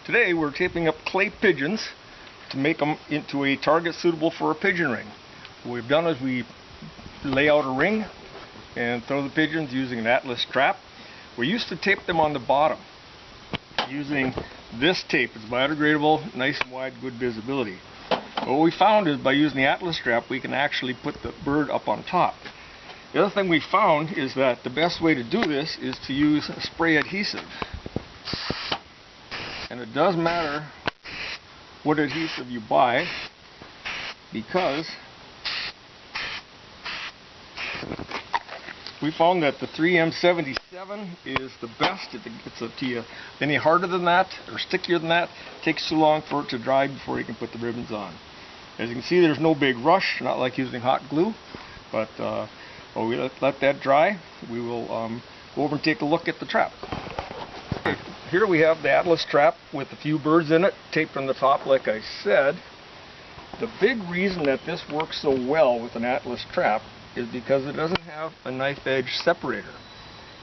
Today we're taping up clay pigeons to make them into a target suitable for a pigeon ring. What we've done is we lay out a ring and throw the pigeons using an Atlas strap. We used to tape them on the bottom using this tape. It's biodegradable, nice and wide, good visibility. What we found is by using the Atlas strap we can actually put the bird up on top. The other thing we found is that the best way to do this is to use spray adhesive. And it does matter what adhesive you buy, because we found that the 3M77 is the best. It's up to you. Any harder than that or stickier than that, it takes too long for it to dry before you can put the ribbons on. As you can see, there's no big rush, not like using hot glue, but while we let that dry, we will go over and take a look at the trap. Here we have the Atlas trap with a few birds in it, taped from the top like I said. The big reason that this works so well with an Atlas trap is because it doesn't have a knife edge separator.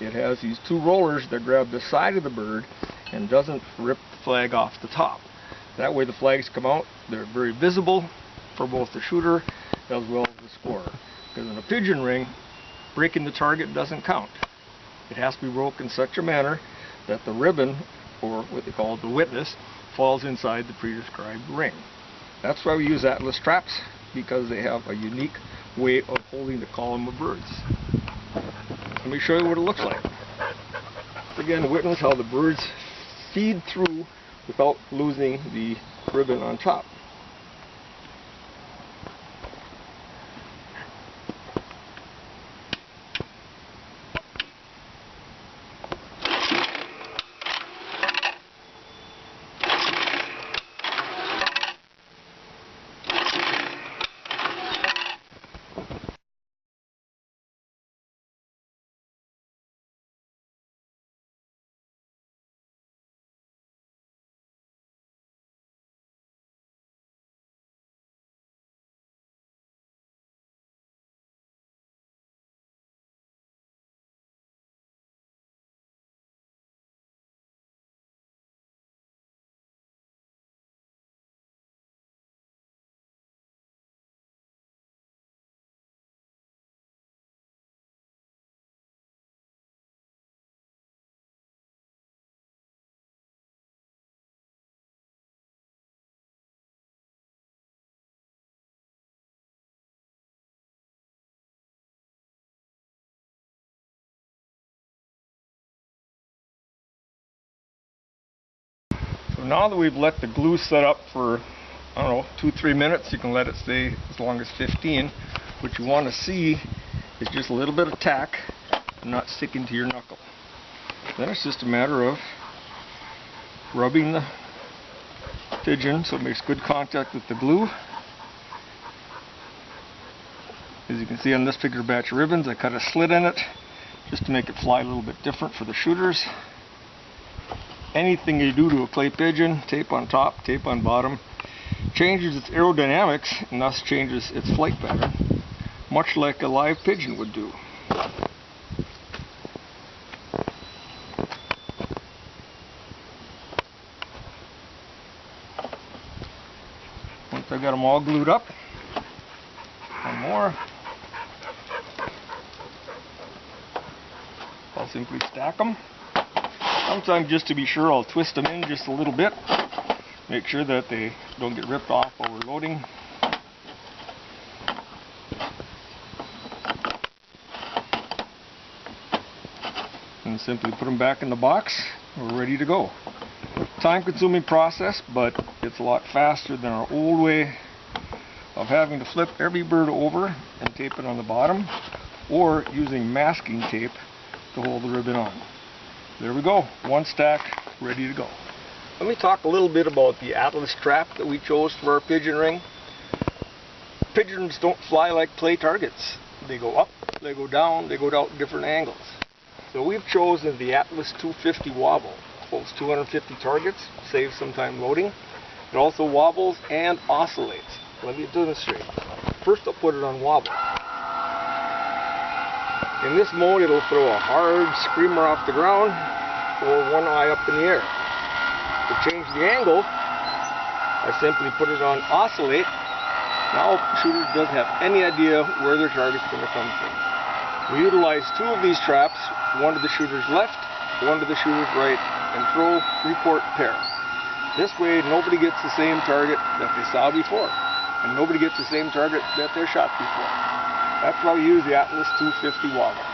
It has these two rollers that grab the side of the bird and doesn't rip the flag off the top. That way the flags come out, they're very visible for both the shooter as well as the scorer. Because in a pigeon ring, breaking the target doesn't count. It has to be broke in such a manner that the ribbon, or what they call the witness, falls inside the pre-described ring. That's why we use Atlas traps, because they have a unique way of holding the column of birds. Let me show you what it looks like. Again, witness how the birds feed through without losing the ribbon on top. So now that we've let the glue set up for, I don't know, 2-3 minutes, you can let it stay as long as 15. What you want to see is just a little bit of tack and not sticking to your knuckle. Then it's just a matter of rubbing the pigeon so it makes good contact with the glue. As you can see on this particular batch of ribbons, I cut a slit in it just to make it fly a little bit different for the shooters. Anything you do to a clay pigeon, tape on top, tape on bottom, changes its aerodynamics and thus changes its flight pattern, much like a live pigeon would do. Once I got them all glued up, one more, I'll simply stack them. Sometimes, just to be sure, I'll twist them in just a little bit, make sure that they don't get ripped off while we're loading. And simply put them back in the box. We're ready to go. Time-consuming process, but it's a lot faster than our old way of having to flip every bird over and tape it on the bottom, or using masking tape to hold the ribbon on. There we go, one stack ready to go. Let me talk a little bit about the Atlas trap that we chose for our pigeon ring. Pigeons don't fly like clay targets. They go up, they go down different angles. So we've chosen the Atlas 250 wobble. Holds 250 targets, saves some time loading. It also wobbles and oscillates. Let me demonstrate. First I'll put it on wobble. In this mode, it'll throw a hard screamer off the ground or one eye up in the air. To change the angle, I simply put it on oscillate. Now the shooter doesn't have any idea where their target's going to come from. We utilize 2 of these traps, one to the shooter's left, one to the shooter's right, and throw, report, pair. This way nobody gets the same target that they saw before, and nobody gets the same target that they shot before. That's why we use the Atlas 250 wobble.